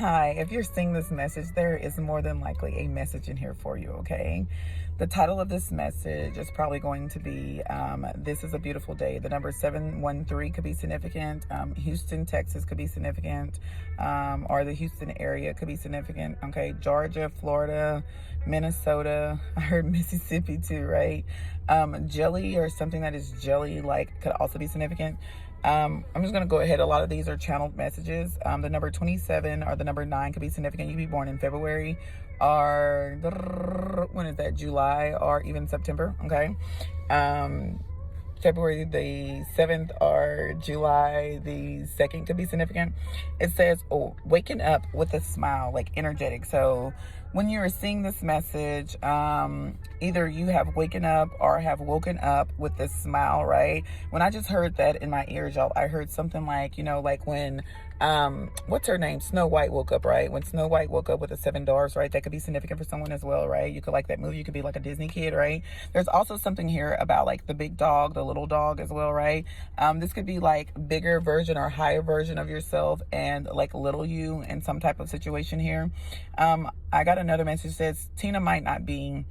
Hi, if you're seeing this message, there is more than likely a message in here for you, okay? The title of this message is probably going to be, This is a Beautiful Day. The number 713 could be significant. Houston, Texas could be significant. Or the Houston area could be significant, okay? Georgia, Florida, Minnesota. I heard Mississippi too, right? Jelly or something that is jelly-like could also be significant. I'm just going to go ahead. A lot of these are channeled messages. The number 27 or the number 9 could be significant. You could be born in February or when is that? July or even September. Okay. February the 7th or July the 2nd could be significant. It says, oh, waking up with a smile, like energetic. So when you're seeing this message, either you have waken up or have woken up with this smile, right? When I just heard that in my ears, y'all, I heard something like, you know, like when, what's her name? Snow White woke up, right? When Snow White woke up with the 7 dwarfs, right? That could be significant for someone as well, right? You could like that movie. You could be like a Disney kid, right? There's also something here about like the big dog, the little dog as well, right? This could be like bigger version or higher version of yourself and like little you in some type of situation here. I got another message that says Tina might not be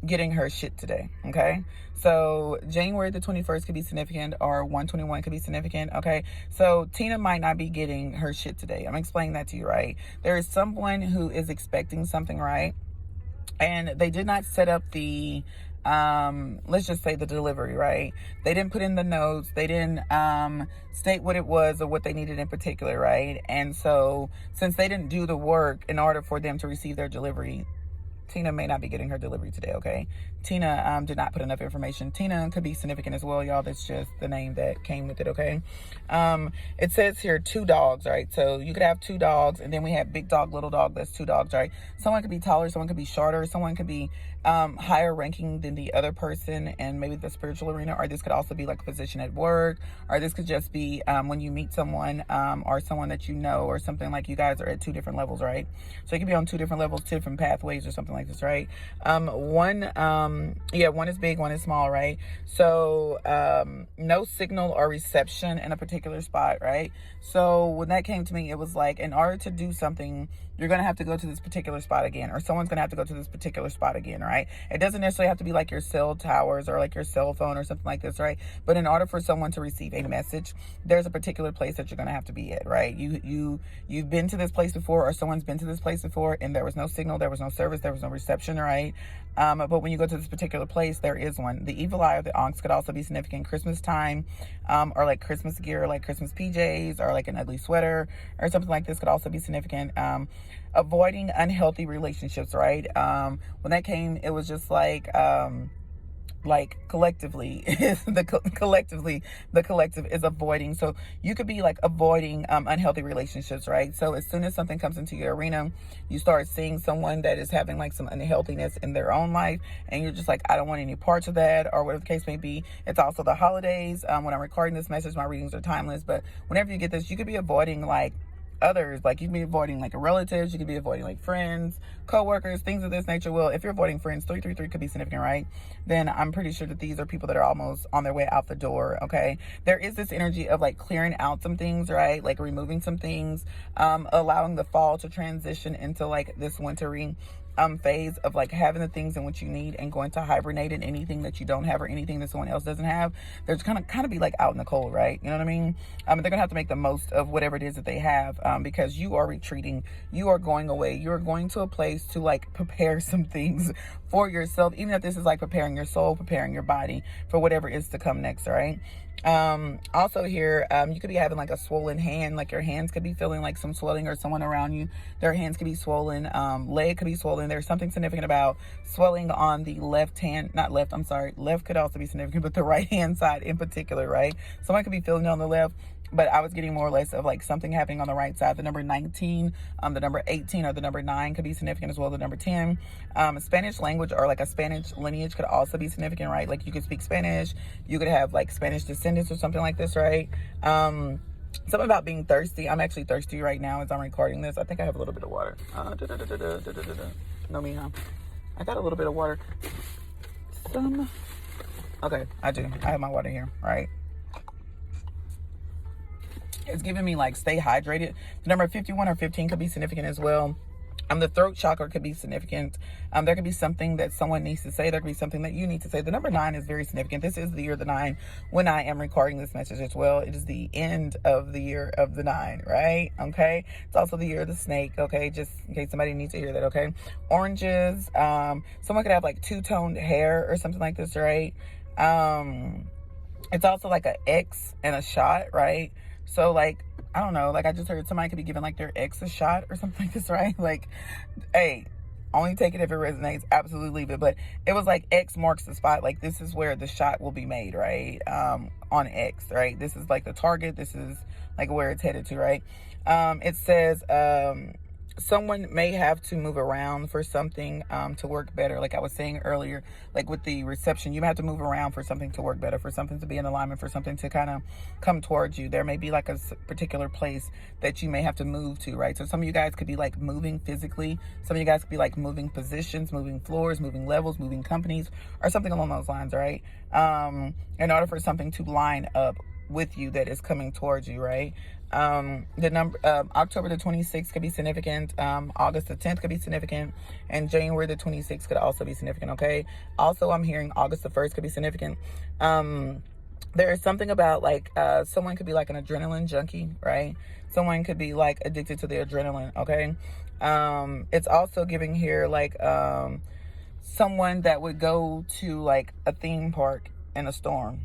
getting her shit today. Okay. So January the 21st could be significant or 121 could be significant. Okay. So Tina might not be getting her shit today. I'm explaining that to you, right? There is someone who is expecting something, right? And they did not set up the, let's just say the delivery, right? They didn't put in the notes. They didn't, state what it was or what they needed in particular, right? And so since they didn't do the work in order for them to receive their delivery, Tina may not be getting her delivery today, okay? Tina did not put enough information. Tina could be significant as well, y'all. That's just the name that came with it, okay? It says here 2 dogs, right? So you could have 2 dogs, and then we have big dog, little dog. That's 2 dogs, right? Someone could be taller, someone could be shorter, someone could be higher ranking than the other person and maybe the spiritual arena, or this could also be like a position at work, or this could just be when you meet someone or someone that you know or something, like you guys are at 2 different levels, right? So you could be on 2 different levels, 2 different pathways or something like this, right? One is big, one is small, right? So no signal or reception in a particular spot, right? So when that came to me, it was like, in order to do something, you're going to have to go to this particular spot again, or someone's going to have to go to this particular spot again, right? It doesn't necessarily have to be like your cell towers or like your cell phone or something like this, right? But in order for someone to receive a message, there's a particular place that you're going to have to be at, right? You've been to this place before, or someone's been to this place before, and there was no signal, there was no service, there was no reception, right? But when you go to this particular place, there is one. The evil eye of the ox could also be significant. Christmas time, or like Christmas gear, like Christmas PJs, or like an ugly sweater, or something like this could also be significant. Avoiding unhealthy relationships, right? When that came, it was just like collectively the collective is avoiding. So you could be like avoiding unhealthy relationships, right? So as soon as something comes into your arena, you start seeing someone that is having like some unhealthiness in their own life, and you're just like, I don't want any parts of that, or whatever the case may be. It's also the holidays. When I'm recording this message, my readings are timeless, but whenever you get this, you could be avoiding like others, like you can be avoiding like relatives, you could be avoiding like friends, co-workers, things of this nature. Well, if you're avoiding friends, 333 could be significant, right? Then I'm pretty sure that these are people that are almost on their way out the door, okay? There is this energy of like clearing out some things, right? Like removing some things, allowing the fall to transition into like this wintry phase of like having the things in which you need and going to hibernate in anything that you don't have or anything that someone else doesn't have. There's kind of be like out in the cold, right? You know what I mean? They're gonna have to make the most of whatever it is that they have, because you are retreating, you are going away, you're going to a place to like prepare some things for yourself, even if this is like preparing your soul, preparing your body for whatever is to come next, right? Also here, you could be having like a swollen hand, like your hands could be feeling like some swelling, or someone around you, their hands could be swollen, leg could be swollen. There's something significant about swelling on the left hand, left could also be significant, but the right hand side in particular, right? Someone could be feeling it on the left, but I was getting more or less of like something happening on the right side. The number 19, the number 18, or the number 9 could be significant as well. The number 10, Spanish language or like a Spanish lineage could also be significant, right? Like you could speak Spanish, you could have like Spanish descendants or something like this, right? Something about being thirsty. I'm actually thirsty right now as I'm recording this. I think I have a little bit of water. No, me, huh? I got a little bit of water. Okay, I do. I have my water here, right? It's giving me like stay hydrated. The number 51 or 15 could be significant as well. The throat chakra could be significant. There could be something that someone needs to say. There could be something that you need to say. The number 9 is very significant. This is the year of the 9 when I am recording this message as well. It is the end of the year of the 9, right? Okay. It's also the year of the snake. Okay. Just in case somebody needs to hear that. Okay. Oranges. Someone could have like two-toned hair or something like this, right? It's also like an X and a shot, right? So like, I don't know, like I just heard somebody could be giving like their ex a shot or something like this, right? Like, hey, only take it if it resonates, absolutely leave it. But it was like X marks the spot. Like this is where the shot will be made, right? On X, right? This is like the target. This is like where it's headed to, right? It says, someone may have to move around for something to work better. Like I was saying earlier, like with the reception, you may have to move around for something to work better, for something to be in alignment, for something to kind of come towards you. There may be like a particular place that you may have to move to, right? So some of you guys could be like moving physically. Some of you guys could be like moving positions, moving floors, moving levels, moving companies, or something along those lines, right? In order for something to line up with you that is coming towards you, right? The number October the 26th could be significant. August the 10th could be significant, and January the 26th could also be significant. Okay. Also, I'm hearing August the 1st could be significant. There is something about like someone could be like an adrenaline junkie, right? Someone could be like addicted to the adrenaline. Okay. It's also giving here like someone that would go to like a theme park in a storm.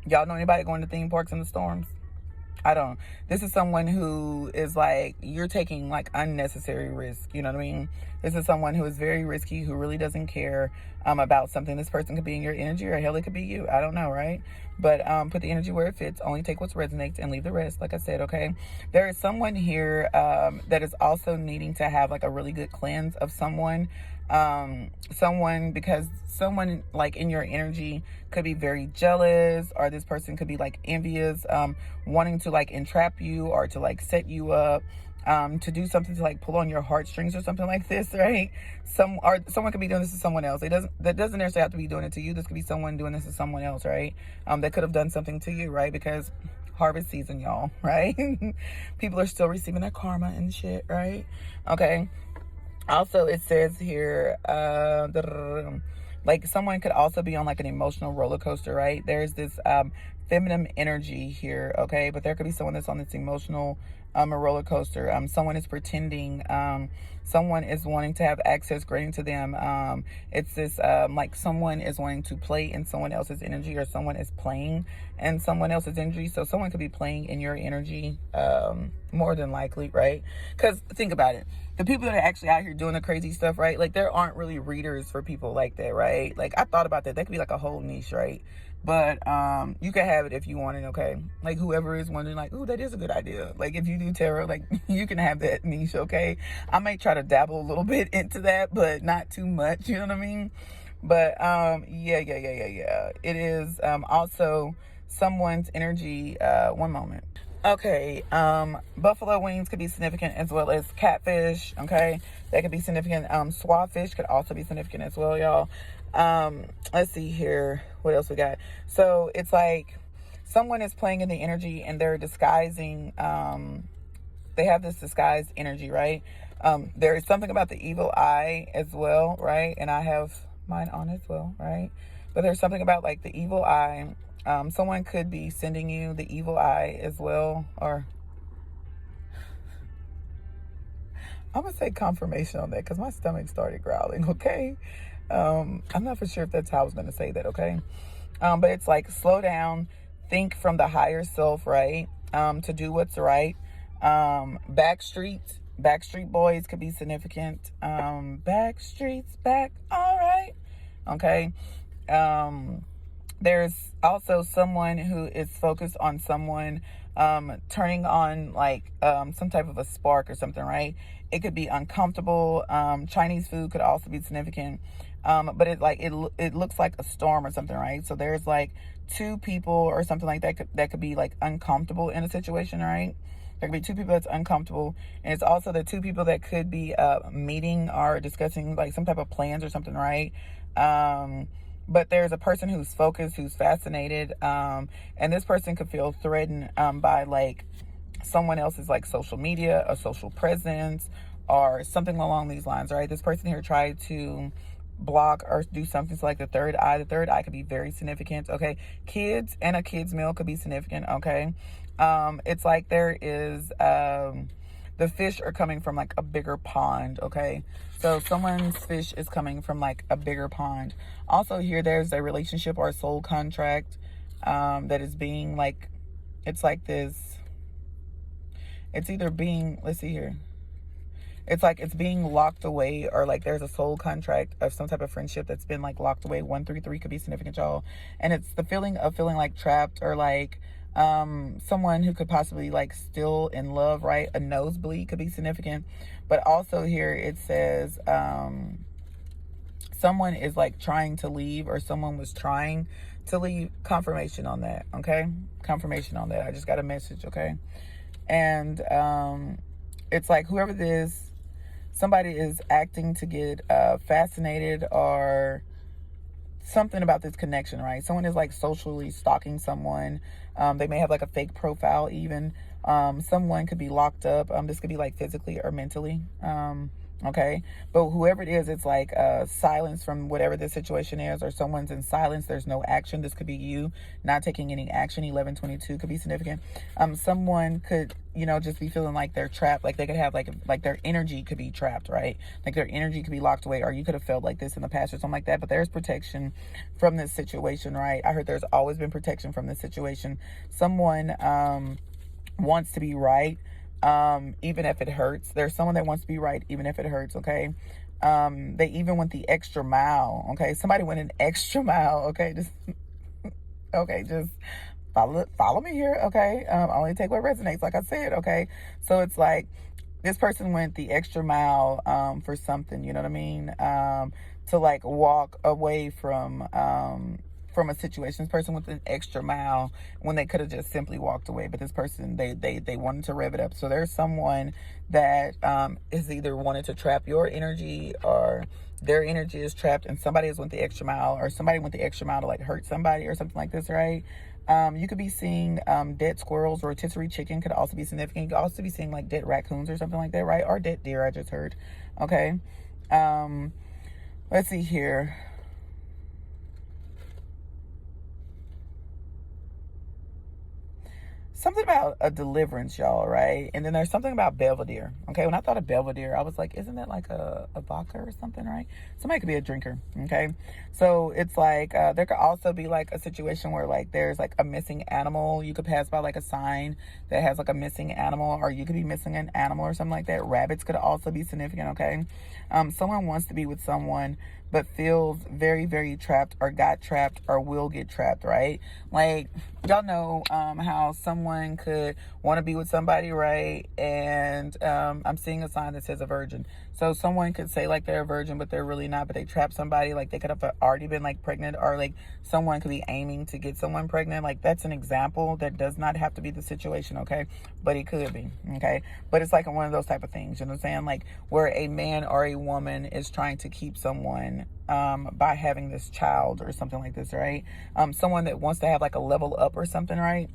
Y'all know anybody going to theme parks in the storms? I don't. This is someone who is like, you're taking like unnecessary risk. You know what I mean? This is someone who is very risky, who really doesn't care about something. This person could be in your energy, or hell, it could be you. I don't know, right? But put the energy where it fits. Only take what resonates and leave the rest. Like I said, okay? There is someone here that is also needing to have like a really good cleanse of someone. Because someone like in your energy could be very jealous, or this person could be like envious, wanting to like entrap you or to like set you up, to do something to like pull on your heartstrings or something like this, right? Someone could be doing this to someone else. That doesn't necessarily have to be doing it to you. This could be someone doing this to someone else, right? That could have done something to you, right? Because harvest season, y'all, right? People are still receiving their karma and shit, right? Okay. Also, it says here, like someone could also be on like an emotional roller coaster, right? There's this feminine energy here, okay? But there could be someone that's on this emotional roller coaster. Someone is pretending. Someone is wanting to have access granted to them. It's this like someone is wanting to play in someone else's energy, or someone is playing in someone else's energy. So someone could be playing in your energy, more than likely, right? Because think about it. The people that are actually out here doing the crazy stuff, right? Like there aren't really readers for people like that, right? Like I thought about that. That could be like a whole niche, right? But you can have it if you want it, okay? Like whoever is wondering, like, ooh, that is a good idea. Like if you do tarot, like you can have that niche, okay? I might try to dabble a little bit into that, but not too much, you know what I mean? But yeah. It is also someone's energy. One moment. Okay, buffalo wings could be significant, as well as catfish, okay? That could be significant. Swordfish could also be significant as well, y'all. Let's see here. What else we got? So it's like someone is playing in the energy and they're disguising, they have this disguised energy, right? There is something about the evil eye as well, right? And I have mine on as well, right? But there's something about like the evil eye. Someone could be sending you the evil eye as well, or I'm gonna say confirmation on that because my stomach started growling, okay? I'm not for sure if that's how I was gonna say that, okay? But it's like slow down, think from the higher self, right? To do what's right. Backstreet Boys could be significant. Backstreet's back, all right, okay? There's also someone who is focused on someone turning on like some type of a spark or something, right? It could be uncomfortable. Chinese food could also be significant. But it looks like a storm or something, right? So there's like two people or something like that could be like uncomfortable in a situation, right? There could be two people that's uncomfortable, and it's also the two people that could be meeting or discussing like some type of plans or something, right? But there's a person who's focused, who's fascinated, and this person could feel threatened by like someone else's like social media, a social presence, or something along these lines, right? This person here tried to block or do something to like the third eye. The third eye could be very significant, okay? Kids and a kid's meal could be significant, okay? It's like there is, the fish are coming from like a bigger pond, okay? So someone's fish is coming from like a bigger pond. Also here, there's a relationship or a soul contract that is being like, it's like this, it's either being, let's see here. It's like it's being locked away, or like there's a soul contract of some type of friendship that's been like locked away. 133 could be significant, y'all. And it's the feeling of feeling like trapped, or like someone who could possibly like still in love, right? A nosebleed could be significant. But also here it says someone is like trying to leave, or someone was trying to leave. Confirmation on that, okay? Confirmation on that. I just got a message, okay? And it's like whoever this, somebody is acting to get fascinated or something about this connection, right? Someone is like socially stalking someone. They may have like a fake profile even. Someone could be locked up. This could be like physically or mentally. Okay, but whoever it is, it's like silence from whatever the situation is, or someone's in silence. There's no action. This could be you not taking any action. 1122 could be significant. Someone could, you know, just be feeling like they're trapped. Like they could have like their energy could be trapped, right? Like their energy could be locked away, or you could have felt like this in the past or something like that. But there's protection from this situation, right? I heard there's always been protection from this situation. Someone wants to be right. Even if it hurts. There's someone that wants to be right, even if it hurts, okay? They even went the extra mile, okay? Somebody went an extra mile, okay? Just follow me here, okay? Only take what resonates, like I said, okay? So it's like this person went the extra mile for something, you know what I mean? To like walk away from a situation. This person went an extra mile when they could have just simply walked away. But this person, they wanted to rev it up. So there's someone that is either wanted to trap your energy, or their energy is trapped, and somebody has went the extra mile, or somebody went the extra mile to like hurt somebody or something like this, right? You could be seeing dead squirrels. Rotisserie chicken could also be significant. You could also be seeing like dead raccoons or something like that, right? Or dead deer, I just heard. Okay. Let's see here. Something about a deliverance, y'all, right? And then there's something about Belvedere. Okay, when I thought of Belvedere, I was like, isn't that like a vodka or something, right? Somebody could be a drinker, okay? So it's like, there could also be like a situation where like there's like a missing animal. You could pass by like a sign that has like a missing animal, or you could be missing an animal or something like that. Rabbits could also be significant, okay? Someone wants to be with someone, but feels very, very trapped, or got trapped, or will get trapped, right? Like, y'all know how someone could want to be with somebody, right? And I'm seeing a sign that says a virgin. So someone could say like they're a virgin, but they're really not, but they trap somebody. Like they could have already been like pregnant, or like someone could be aiming to get someone pregnant. Like that's an example. That does not have to be the situation, okay? But it could be, okay? But it's like one of those type of things, you know what I'm saying? Like where a man or a woman is trying to keep someone by having this child or something like this, right? Someone that wants to have like a level up or something, right?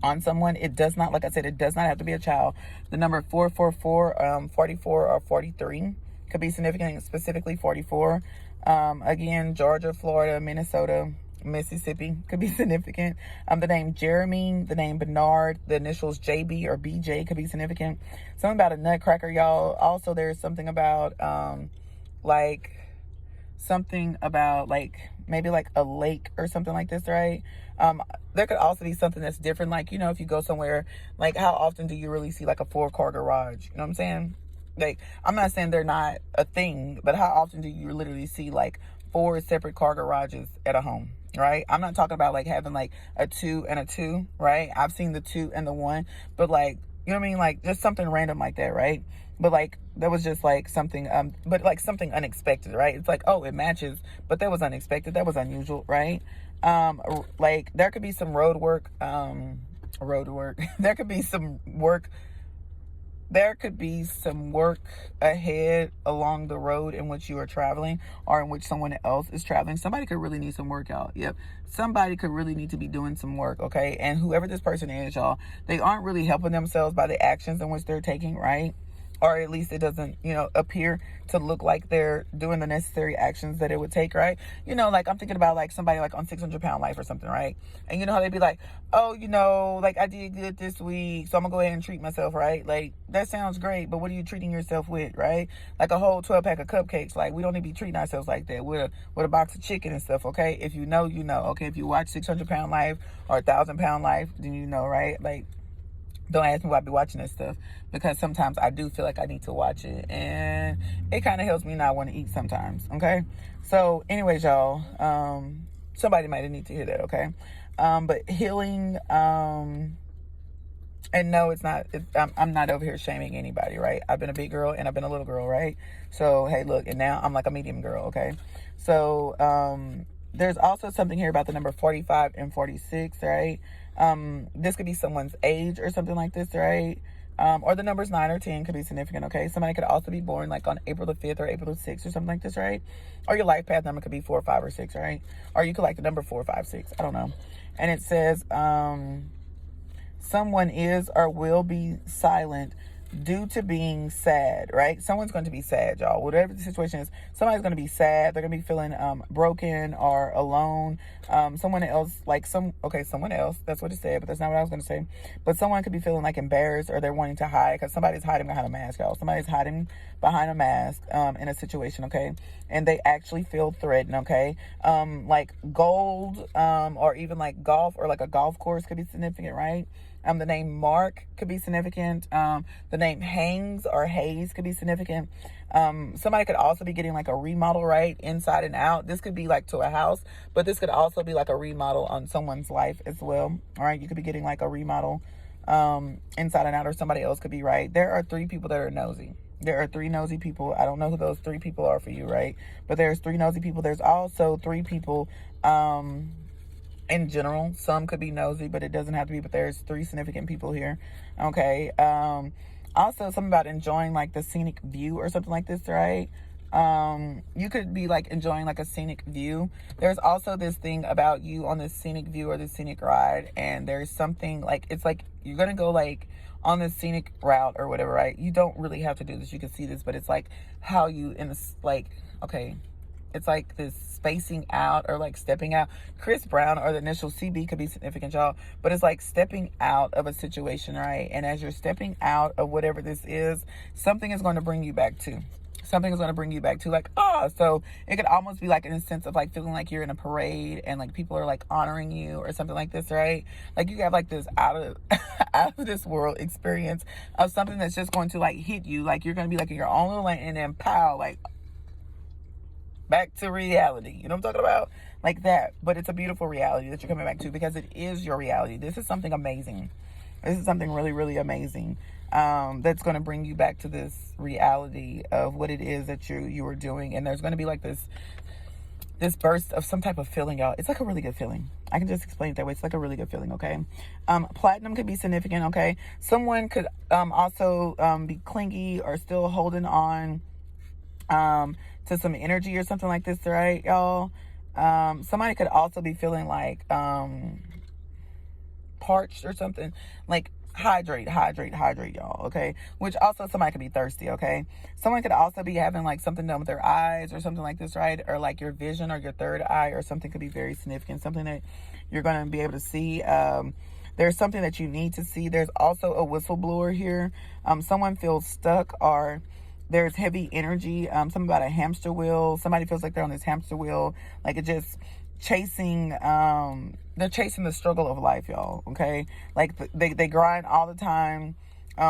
On someone. It does not, like I said, it does not have to be a child. The number 444, 44 or 43 could be significant, specifically 44. Again, Georgia, Florida, Minnesota, Mississippi could be significant. The name Jeremy, the name Bernard, the initials JB or BJ could be significant. Something about a nutcracker, y'all. Also, there's something about like something about like maybe like a lake or something like this, right? There could also be something that's different, like, you know, if you go somewhere, like how often do you really see like a 4-car garage? You know what I'm saying? Like, I'm not saying they're not a thing, but how often do you literally see like 4 separate car garages at a home, right? I'm not talking about like having like a 2 and a 2, right? I've seen the 2 and the 1, but like, you know what I mean? Like just something random like that, right? But like, that was just like something, but like something unexpected, right? It's like, oh, it matches, but that was unexpected. That was unusual, right? Like there could be some road work. There could be some work there could be some work ahead along the road in which you are traveling, or in which someone else is traveling. Somebody could really need some work, y'all. Yep. Somebody could really need to be doing some work, okay? And whoever this person is, y'all, they aren't really helping themselves by the actions in which they're taking, right? Or at least it doesn't, appear to look like they're doing the necessary actions that it would take, right? Like I'm thinking about like somebody like on 600-pound life or something, right? And you know how they'd be like, oh, like I did good this week, so I'm gonna go ahead and treat myself, right? Like that sounds great, but what are you treating yourself with, right? Like a whole 12-pack of cupcakes. Like we don't need to be treating ourselves like that with a box of chicken and stuff, okay? If you know, you know, okay? If you watch 600-pound life or 1,000-pound life, then you know, right? Like, don't ask me why I be watching this stuff, because sometimes I do feel like I need to watch it, and it kind of helps me not want to eat sometimes, okay? So anyways, y'all, somebody might need to hear that, okay? But healing, and no, it's not, I'm not over here shaming anybody, right? I've been a big girl and I've been a little girl, right? So, hey, look, and now I'm like a medium girl, okay? So, there's also something here about the number 45 and 46, right? This could be someone's age or something like this, right? Or the numbers 9 or 10 could be significant, okay? Somebody could also be born like on April the 5th or April the 6th or something like this, right? Or your life path number could be 4, 5, or 6, right? Or you could like the number 4, 5, 6. I don't know. And it says, someone is or will be silent due to being sad, right? Someone's going to be sad, y'all. Whatever the situation is, somebody's going to be sad. They're going to be feeling broken or alone. Someone else, someone else. That's what it said, but that's not what I was going to say. But someone could be feeling like embarrassed, or they're wanting to hide, because somebody's hiding behind a mask, y'all. Somebody's hiding behind a mask in a situation, okay? And they actually feel threatened, okay? Like gold, or even like golf, or like a golf course could be significant, right? The name Mark could be significant. The name Hangs or Hayes could be significant. Somebody could also be getting like a remodel, right? Inside and out. This could be like to a house, but this could also be like a remodel on someone's life as well. All right. You could be getting like a remodel inside and out, or somebody else could be, right? There are 3 people that are nosy. There are 3 nosy people. I don't know who those 3 people are for you, right? But there's 3 nosy people. There's also 3 people, in general. Some could be nosy, but it doesn't have to be. But there's 3 significant people here. Okay. Also something about enjoying like the scenic view or something like this, right? You could be like enjoying like a scenic view. There's also this thing about you on this scenic view or the scenic ride, and there's something like, it's like you're gonna go like on this scenic route or whatever, right? You don't really have to do this. You can see this, but it's like how you in this, like, okay, it's like this spacing out or like stepping out. Chris Brown, or the initial CB, could be significant, y'all. But it's like stepping out of a situation, right? And as you're stepping out of whatever this is, something is going to bring you back to. Something is going to bring you back to like, so it could almost be like in a sense of like feeling like you're in a parade and like people are like honoring you or something like this, right? Like you have like this out of this world experience of something that's just going to like hit you. Like you're going to be like in your own little lane, and then pow, like back to reality. You know what I'm talking about? Like that. But it's a beautiful reality that you're coming back to, because it is your reality. This is something amazing. This is something really, really amazing. That's going to bring you back to this reality of what it is that you were doing. And there's going to be like this burst of some type of feeling, y'all. It's like a really good feeling. I can just explain it that way. It's like a really good feeling, okay? Platinum could be significant, okay? Someone could also be clingy or still holding on to some energy or something like this, right, y'all? Somebody could also be feeling like parched or something. Like hydrate, y'all, okay? Which also, somebody could be thirsty, okay? Someone could also be having like something done with their eyes or something like this, right? Or like your vision or your third eye or something could be very significant. Something that you're going to be able to see. There's something that you need to see. There's also a whistleblower here. Someone feels stuck, or there's heavy energy. Something about a hamster wheel. Somebody feels like they're on this hamster wheel. Like it just chasing, they're chasing the struggle of life, y'all, okay? Like they grind all the time,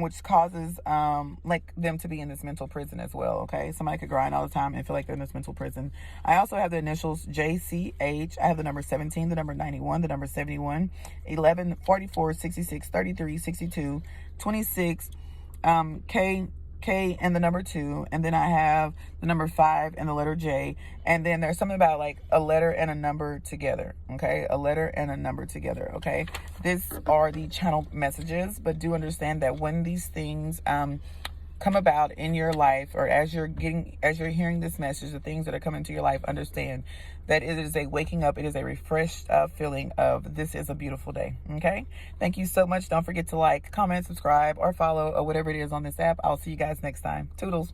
which causes like them to be in this mental prison as well, okay? Somebody could grind all the time and feel like they're in this mental prison. I also have the initials JCH. I have the number 17, the number 91, the number 71, 11, 44, 66, 33, 62, 26, K, K and the number 2, and then I have the number 5 and the letter J, and then there's something about like a letter and a number together, okay? A letter and a number together, okay? These are the channel messages, but do understand that when these things come about in your life, or as you're hearing this message, the things that are coming to your life, understand that it is a waking up, it is a refreshed feeling of this is a beautiful day. Okay, thank you so much. Don't forget to like, comment, subscribe, or follow, or whatever it is on this app. I'll see you guys next time. Toodles.